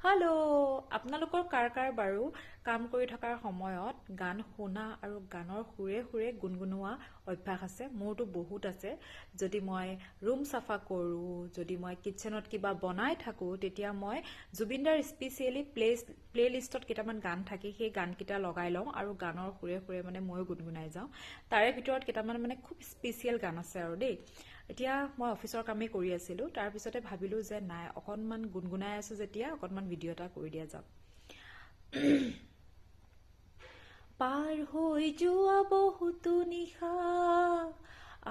Hello' আপোনালোকৰ কাৰ বাৰু কাম কৰি থকাৰ সময়ত গান শুনা আৰু গানৰ সুৰে সুৰে গুণগুণোৱা অভ্যাস আছে? মোৰতো বহুত আছে। যদি মই ৰুম চাফা কৰোঁ, যদি মই কিটচেনত কিবা বনাই থাকোঁ, তেতিয়া মই জুবিনদাৰ স্পেচিয়েলি প্লে লিষ্টত কেইটামান গান থাকে, সেই গানকেইটা লগাই লওঁ আৰু গানৰ সুৰে সুৰে মানে ময়ো গুণগুণাই যাওঁ। তাৰে ভিতৰত কেইটামান মানে খুব স্পেচিয়েল গান আছে আৰু দেই। এতিয়া মই অফিচৰ কামেই কৰি আছিলোঁ, তাৰপিছতে ভাবিলোঁ যে নাই অকণমান গুণগুণাই আছোঁ যেতিয়া অকণমান ভিডিঅ' এটা কৰি দিয়া যাওক। পাৰ হৈ যোৱা বহুতো নিশা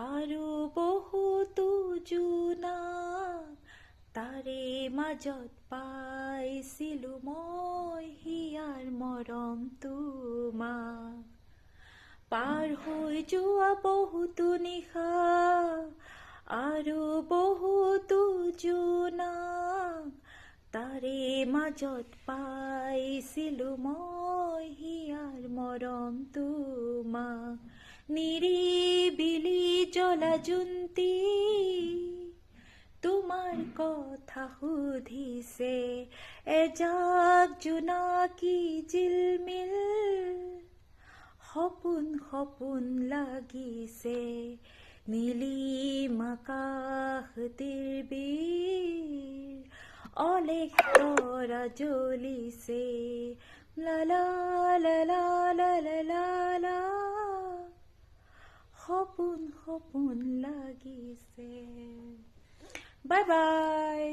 আৰু বহুতো জোনাক, তাৰে মাজত পাইছিলোঁ মই হিয়াৰ মৰম তোমাক। পাৰ হৈ যোৱা বহুতো নিশা আৰু বহুতো জোনাক, তাৰে মাজত পাইছিলোঁ মই হিয়াৰ মৰম তোমাক। নিৰিবিলি জ্বলা জোনটি তোমাৰ কথা সুধিছে, এজাক জোনাকী জিলমিল সপোন সপোন লাগিছে। নীলিম আকাশ তিৰবিৰ অলেখ তৰা জ্বলিছে। লা লা লা লা লা লা লা লা, সপোন সপোন লাগিছে। Bye bye.